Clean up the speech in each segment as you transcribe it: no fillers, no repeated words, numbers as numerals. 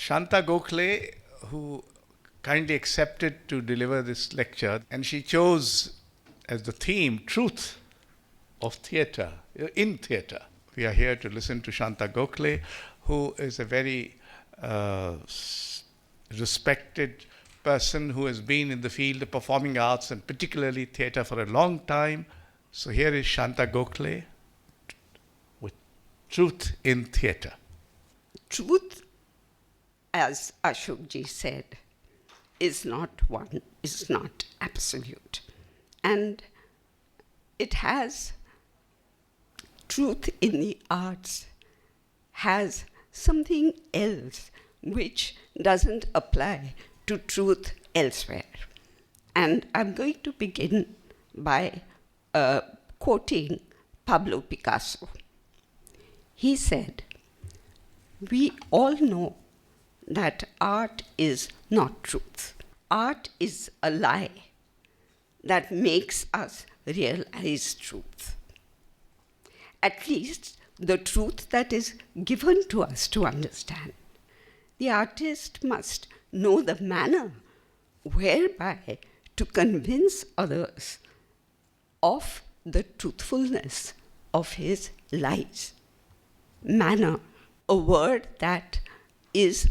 Shanta Ghokhle, who kindly accepted to deliver this lecture, and she chose as the theme truth of theatre, in theatre. We are here to listen to Shanta Ghokhle, who is a very respected person who has been in the field of performing arts and particularly theatre for a long time. So here is Shanta Ghokhle with Truth in Theatre. Truth, as Ashokji said, is not absolute. And it has, truth in the arts has something else which doesn't apply to truth elsewhere. And I'm going to begin by quoting Pablo Picasso. He said, "We all know that art is not truth. Art is a lie that makes us realize truth. At least the truth that is given to us to understand. The artist must know the manner whereby to convince others of the truthfulness of his lies." Manner, a word that is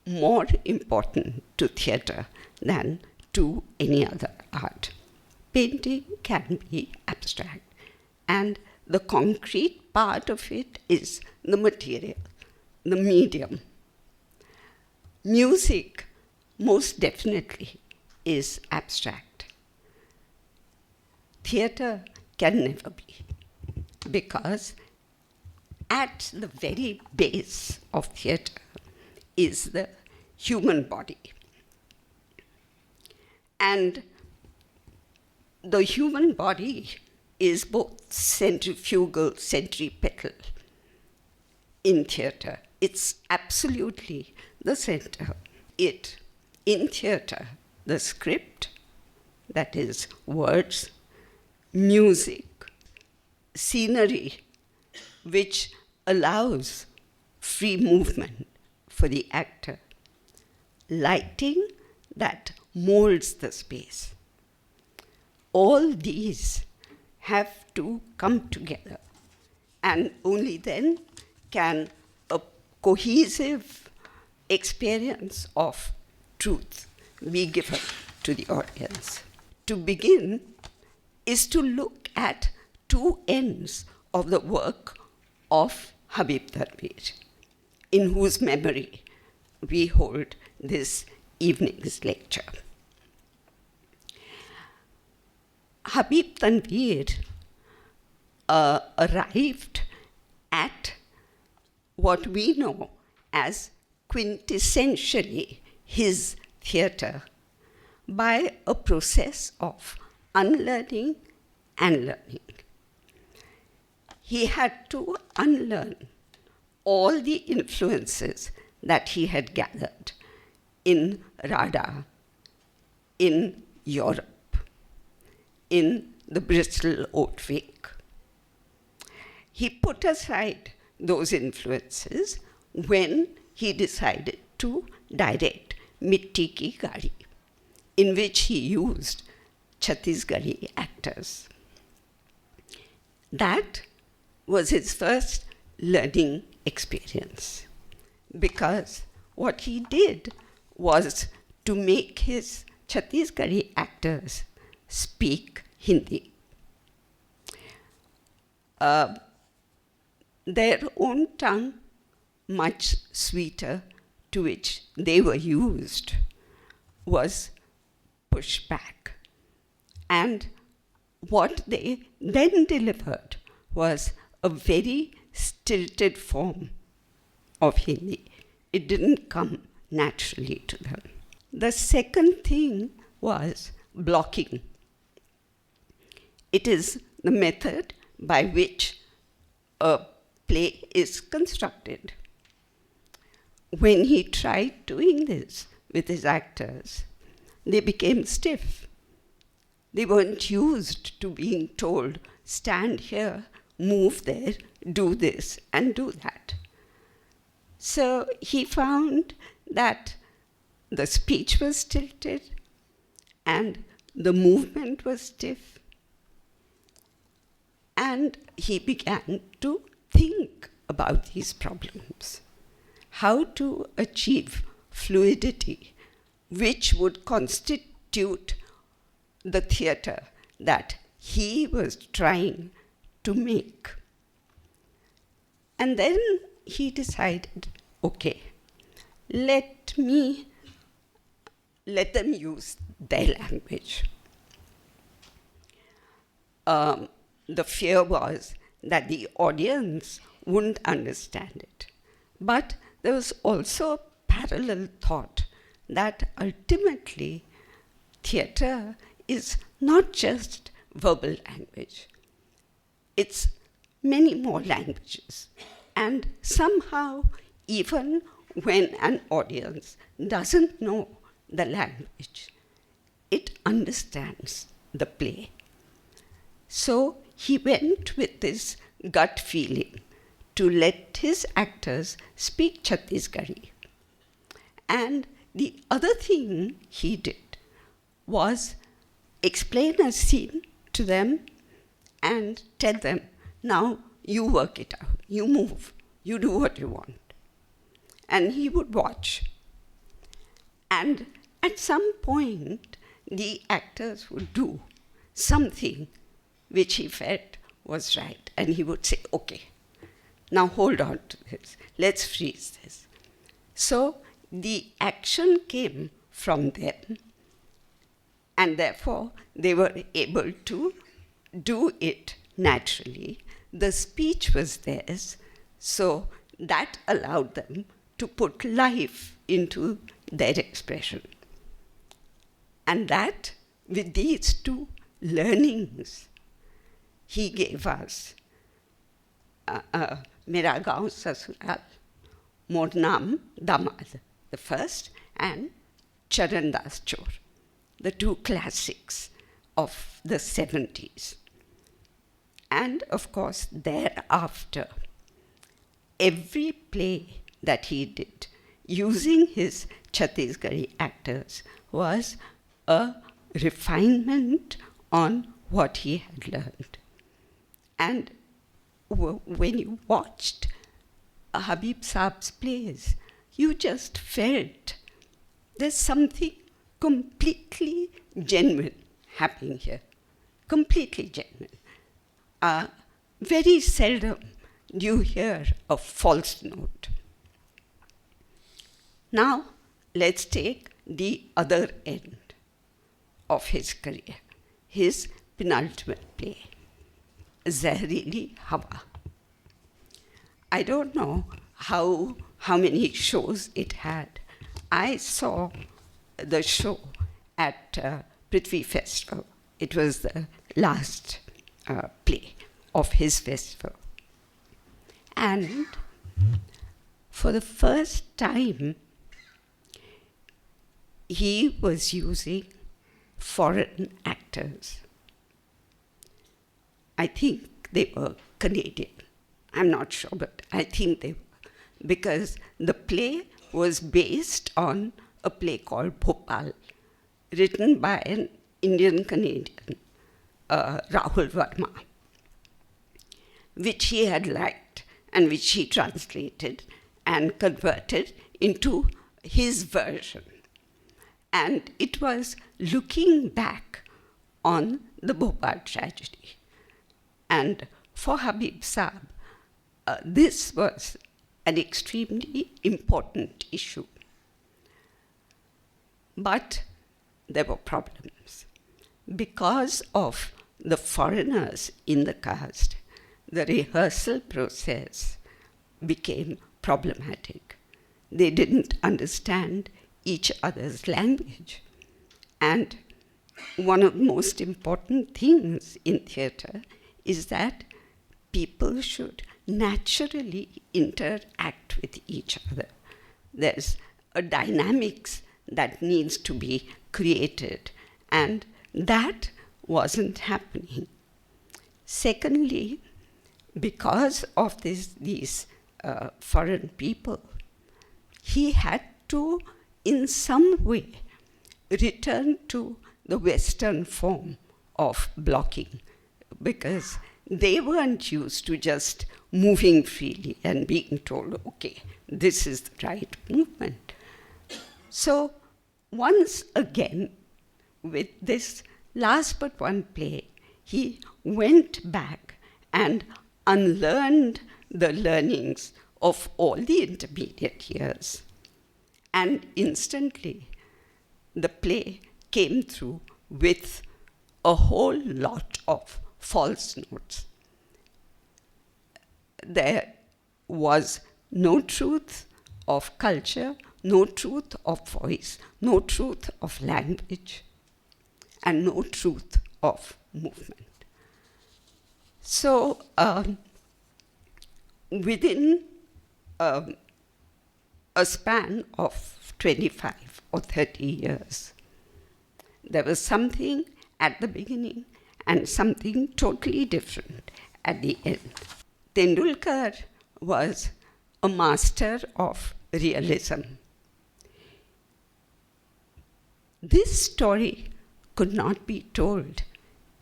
more important to theatre than to any other art. Painting can be abstract, and the concrete part of it is the material, the medium. Music, most definitely, is abstract. Theatre can never be, because at the very base of theatre is the human body. And the human body is both centrifugal, centripetal in theatre. It's absolutely the center. In theatre, the script, that is words, music, scenery, which allows free movement for the actor, lighting that molds the space. All these have to come together, and only then can a cohesive experience of truth be given to the audience. To begin is to look at two ends of the work of Habib Tanveer, in whose memory we hold this evening's lecture. Habib Tanveer arrived at what we know as quintessentially his theatre by a process of unlearning and learning. He had to unlearn all the influences that he had gathered in Rada, in Europe, in the Bristol Oat Wig. He put aside those influences when he decided to direct Mitti Ki Gadi, in which he used Chhattisgarhi actors. That was his first learning experience, because what he did was to make his Chhattisgarhi actors speak Hindi. Their own tongue, much sweeter, to which they were used, was pushed back. And what they then delivered was a very stilted form of Hindi. It didn't come naturally to them. The second thing was blocking. It is the method by which a play is constructed. When he tried doing this with his actors, they became stiff. They weren't used to being told, stand here, move there, do this, and do that. So he found that the speech was tilted and the movement was stiff. And he began to think about these problems. How to achieve fluidity, which would constitute the theatre that he was trying to make. And then he decided, okay, let them use their language. The fear was that the audience wouldn't understand it. But there was also a parallel thought that ultimately theatre is not just verbal language. It's many more languages. And somehow, even when an audience doesn't know the language, it understands the play. So he went with this gut feeling to let his actors speak Chhattisgarhi. And the other thing he did was explain a scene to them and tell them, now you work it out, you move, you do what you want. And he would watch. And at some point, the actors would do something which he felt was right. And he would say, okay, now hold on to this, let's freeze this. So the action came from them, and therefore they were able to do it naturally. The speech was theirs, so that allowed them to put life into their expression. And that, with these two learnings, he gave us Mera Gaon Sasural, Mor Naam Damad, the first, and Charan Das Chor, the two classics of the 70s. And of course, thereafter, every play that he did using his Chhattisgarhi actors was a refinement on what he had learned. And when you watched Habib Saab's plays, you just felt there's something completely genuine happening here. Completely genuine. Very seldom do you hear a false note. Now, let's take the other end of his career, his penultimate play, Zehreeli Hawa. I don't know how many shows it had. I saw the show at Prithvi Festival. It was the last play of his festival. And for the first time, he was using foreign actors. I think they were Canadian. I'm not sure, but I think they were. Because the play was based on a play called Bhopal, written by an Indian-Canadian, Rahul Verma, which he had liked and which he translated and converted into his version. And it was looking back on the Bhopal tragedy. And for Habib Saab, this was an extremely important issue. But there were problems. Because of the foreigners in the cast, the rehearsal process became problematic. They didn't understand each other's language. And one of the most important things in theatre is that people should naturally interact with each other. There's a dynamics that needs to be created, and that wasn't happening. Secondly, because of these foreign people, he had to, in some way, return to the Western form of blocking, because they weren't used to just moving freely and being told, okay, this is the right movement. So once again, with this last but one play, he went back and unlearned the learnings of all the intermediate years. And instantly, the play came through with a whole lot of false notes. There was no truth of culture, no truth of voice, no truth of language, and no truth of movement. So within a span of 25 or 30 years, there was something at the beginning and something totally different at the end. Tendulkar was a master of realism. This story could not be told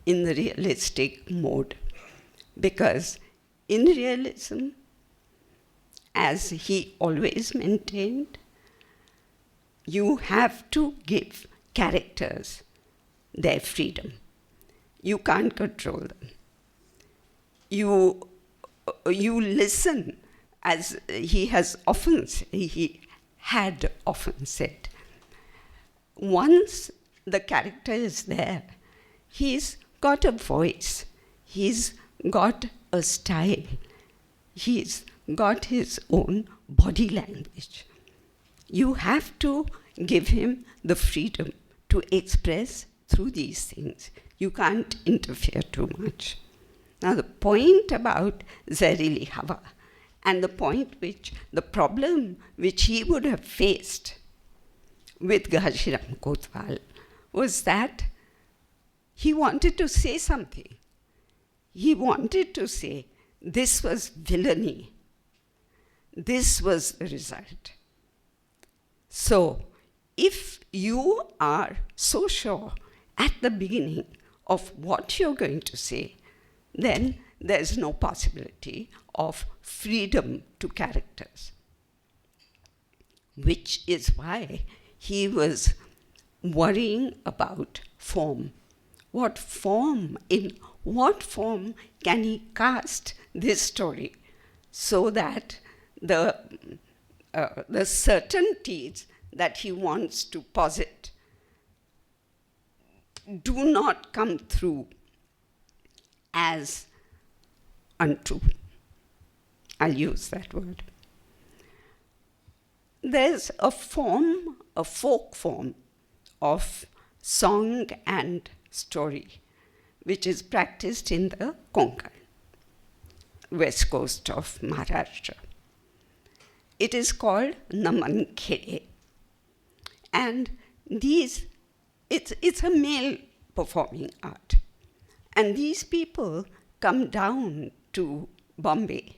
in the realistic mode, because in realism, as he always maintained, you have to give characters their freedom. You can't control them. You listen, as he had often said. Once the character is there, he's got a voice, he's got a style, he's got his own body language. You have to give him the freedom to express through these things. You can't interfere too much. Now, the point about Zehreeli Hawa, and the problem which he would have faced with Ghashiram Kotwal, was that he wanted to say something. He wanted to say, this was villainy. This was the result. So, if you are so sure at the beginning of what you're going to say, then there's no possibility of freedom to characters. Which is why he was worrying about form. In what form can he cast this story so that the certainties that he wants to posit do not come through as untrue. I'll use that word. There's a folk form of song and story, which is practiced in the Konkan, west coast of Maharashtra. It is called Naman Khede. And it's a male performing art. And these people come down to Bombay,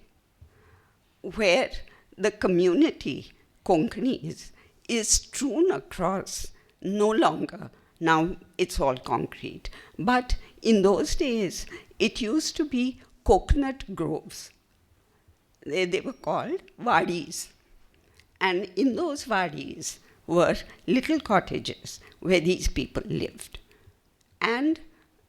where the community, Konkanis, is strewn across, no longer. Now it's all concrete. But in those days, it used to be coconut groves. They were called wadis. And in those wadis were little cottages where these people lived. And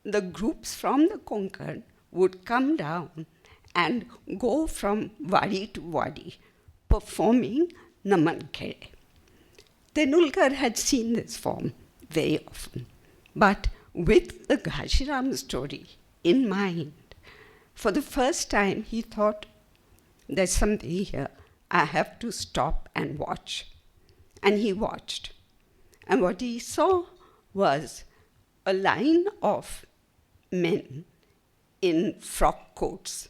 the groups from the Konkan would come down and go from wadi to wadi, performing Naman Khede. Tendulkar had seen this form very often, but with the Ghashiram story in mind, for the first time he thought, there's something here, I have to stop and watch. And he watched. And what he saw was a line of men in frock coats,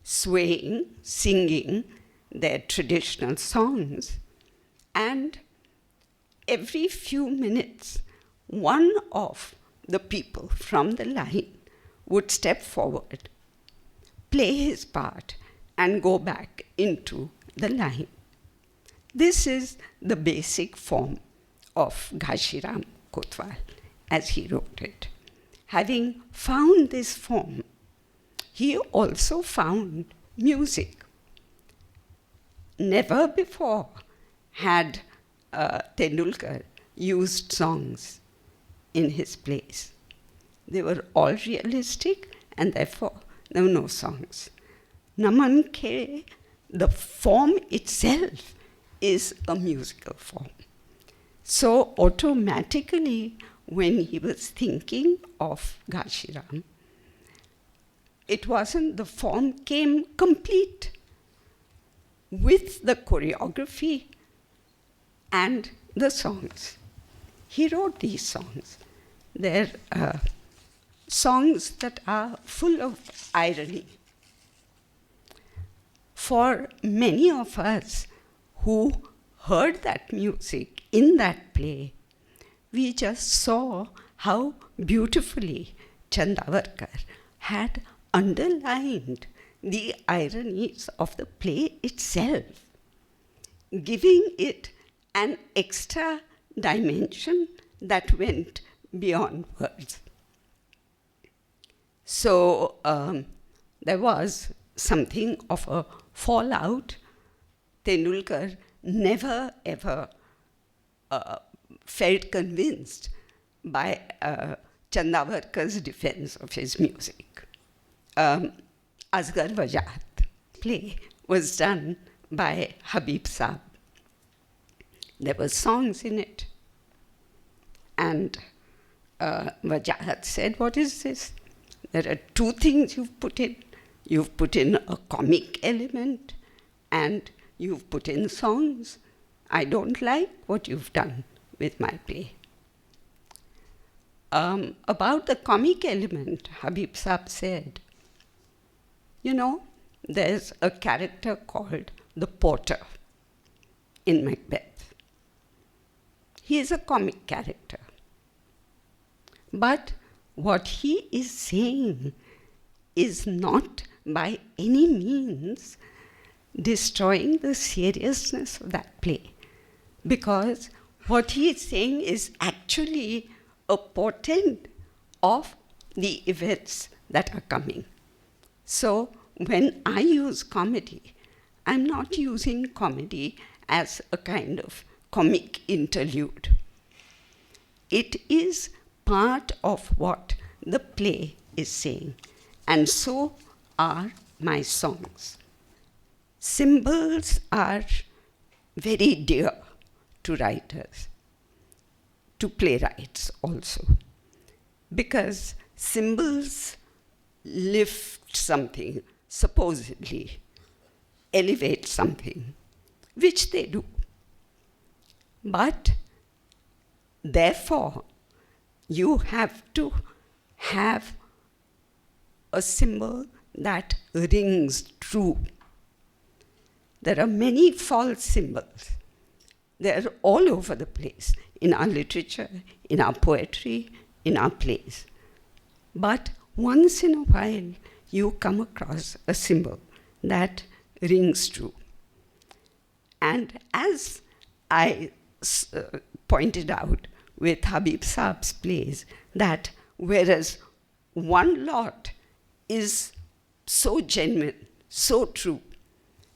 swaying, singing their traditional songs. And every few minutes, one of the people from the line would step forward, play his part, and go back into the line. This is the basic form of Ghashiram Kotwal as he wrote it. Having found this form, he also found music. Never before had Tendulkar used songs in his plays. They were all realistic, and therefore there were no songs. Naman Khe, the form itself is a musical form. So automatically, when he was thinking of Ghashiram, it wasn't, the form came complete with the choreography and the songs. He wrote these songs. They're songs that are full of irony. For many of us who heard that music in that play, we just saw how beautifully Chandavarkar had underlined the ironies of the play itself, giving it an extra dimension that went beyond words. So there was something of a fallout. Tendulkar never ever felt convinced by Chandavarkar's defense of his music. Asghar Wajat play was done by Habib Saab. There were songs in it. And Wajat said, "What is this? There are two things you've put in. You've put in a comic element and you've put in songs. I don't like what you've done with my play." About the comic element, Habib Saab said, there's a character called the porter in Macbeth. He is a comic character. But what he is saying is not by any means destroying the seriousness of that play, because what he is saying is actually a portent of the events that are coming. So when I use comedy, I'm not using comedy as a kind of comic interlude. It is part of what the play is saying, and so are my songs. Symbols are very dear to writers, to playwrights also, because symbols lift something, supposedly elevate something, which they do. But therefore, you have to have a symbol that rings true. There are many false symbols. They're all over the place, in our literature, in our poetry, in our plays. But once in a while, you come across a symbol that rings true. And as I pointed out with Habib Saab's plays, that whereas one lot is so genuine, so true,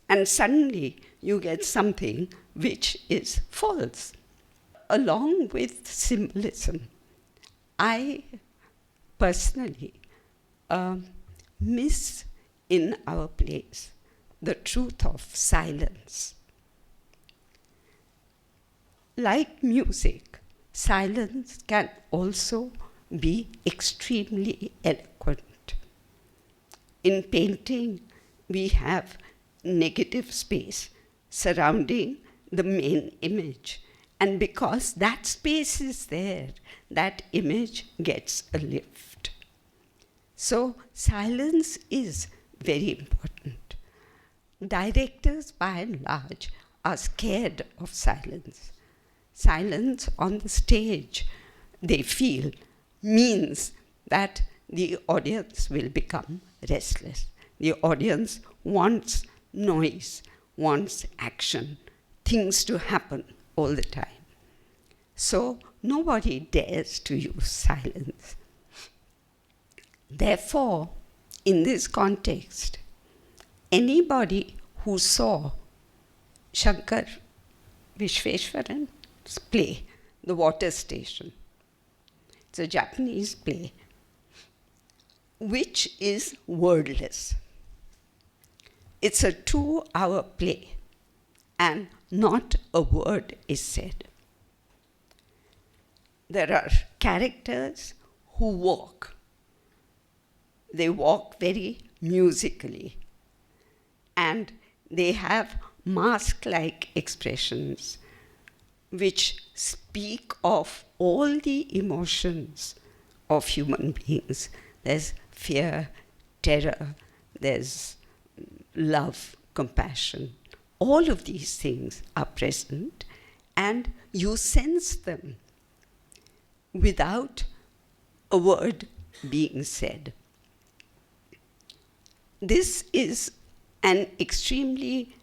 and suddenly you get something which is false. Along with symbolism, I personally miss in our plays the truth of silence. Like music, silence can also be extremely eloquent. In painting, we have negative space surrounding the main image. And because that space is there, that image gets a lift. So silence is very important. Directors, by and large, are scared of silence. Silence on the stage, they feel, means that the audience will become restless. The audience wants noise, wants action, things to happen all the time. So nobody dares to use silence. Therefore, in this context, anybody who saw Shankar Vishveshwaran's play, The Water Station, it's a Japanese play, which is wordless. It's a 2-hour play, and not a word is said. There are characters who walk. They walk very musically, and they have mask-like expressions which speak of all the emotions of human beings. There's fear, terror, there's love, compassion. All of these things are present, and you sense them without a word being said. This is an extremely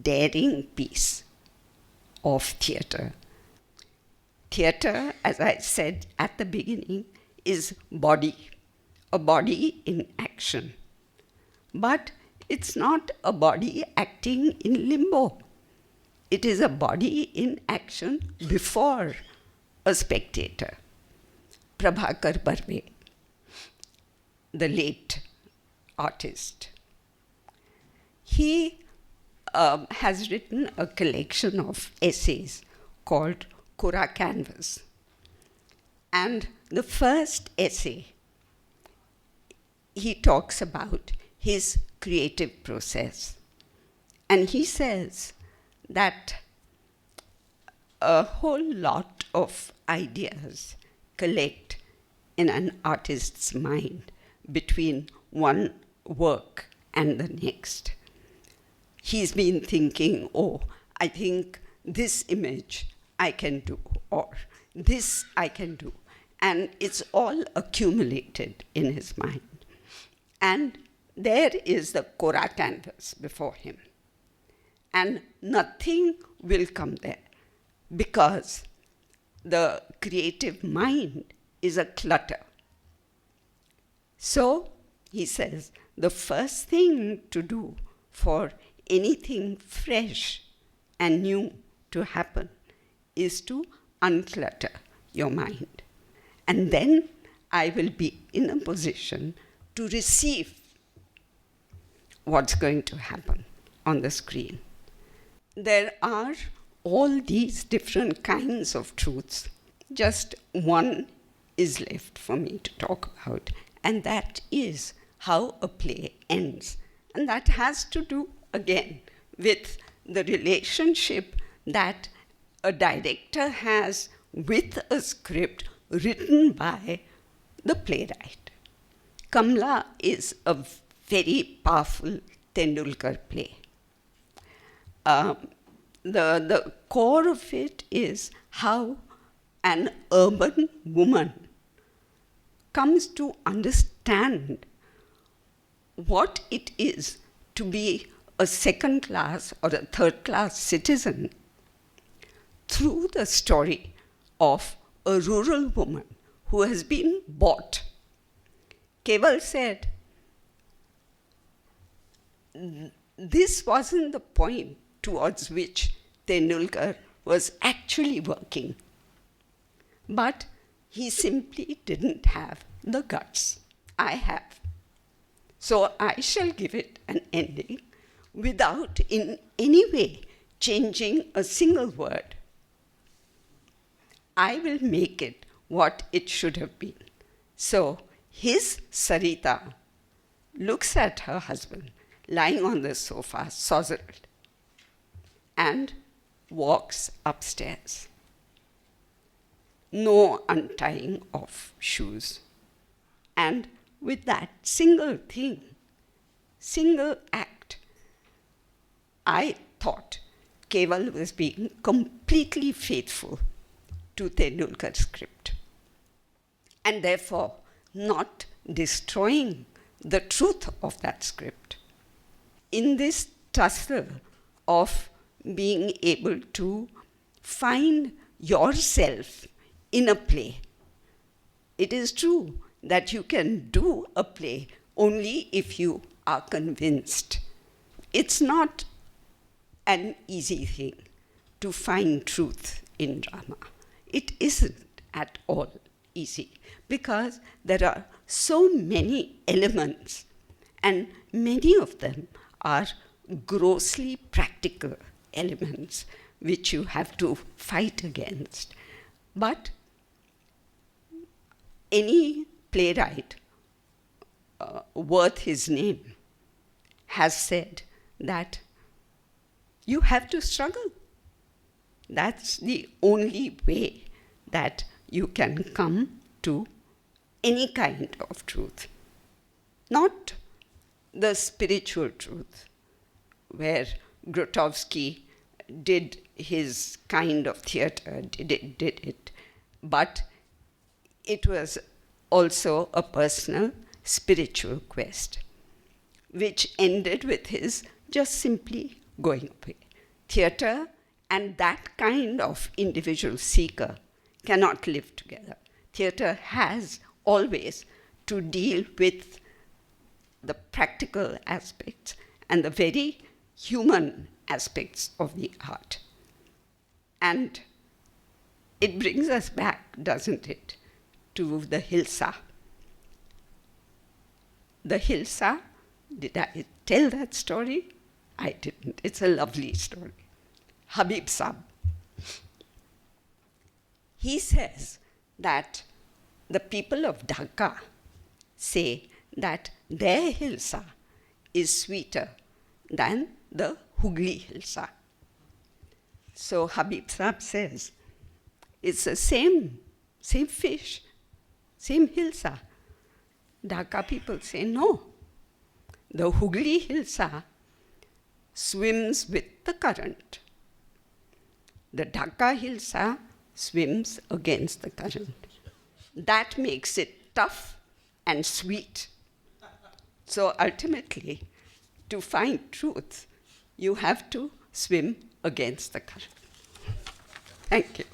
daring piece of theatre. Theatre, as I said at the beginning, is body, a body in action. But it's not a body acting in limbo. It is a body in action before a spectator. Prabhakar Barve, the late artist, he has written a collection of essays called Kora Canvas. And the first essay, he talks about his creative process. And he says that a whole lot of ideas collect in an artist's mind between one work and the next. He's been thinking, oh, I think this image I can do, or this I can do. And it's all accumulated in his mind. And there is the Kora canvas before him. And nothing will come there because the creative mind is a clutter. So, he says, the first thing to do for anything fresh and new to happen is to unclutter your mind. And then I will be in a position to receive what's going to happen on the screen. There are all these different kinds of truths. Just one is left for me to talk about, and that is how a play ends. And that has to do, again, with the relationship that a director has with a script written by the playwright. Kamla is a very powerful Tendulkar play. The core of it is how an urban woman comes to understand what it is to be a second-class or a third-class citizen through the story of a rural woman who has been bought. Keval said, this wasn't the point towards which Tendulkar was actually working, but he simply didn't have the guts. I have. So I shall give it an ending without in any way changing a single word. I will make it what it should have been. So his Sarita looks at her husband lying on the sofa, sozzled, and walks upstairs. No untying of shoes. And with that single thing, single act, I thought Keval was being completely faithful to Tendulkar's script, and therefore not destroying the truth of that script. In this tussle of being able to find yourself in a play. It is true that you can do a play only if you are convinced. It's not an easy thing to find truth in drama. It isn't at all easy because there are so many elements, and many of them are grossly practical elements which you have to fight against. But any playwright worth his name has said that you have to struggle. That's the only way that you can come to any kind of truth. Not the spiritual truth, where Grotowski did his kind of theater, did it, but it was also a personal spiritual quest, which ended with his just simply going away. Theater and that kind of individual seeker cannot live together. Theater has always to deal with the practical aspects and the very human aspects of the art. And it brings us back, doesn't it, to the Hilsa. The Hilsa, did I tell that story? I didn't. It's a lovely story. Habib Saab. He says that the people of Dhaka say that their Hilsa is sweeter than the Hooghly Hilsa. So Habib Saab says, it's the same fish, same Hilsa. Dhaka people say, no. The Hooghly Hilsa swims with the current. The Dhaka Hilsa swims against the current. That makes it tough and sweet. So ultimately, to find truth, you have to swim against the current. Thank you.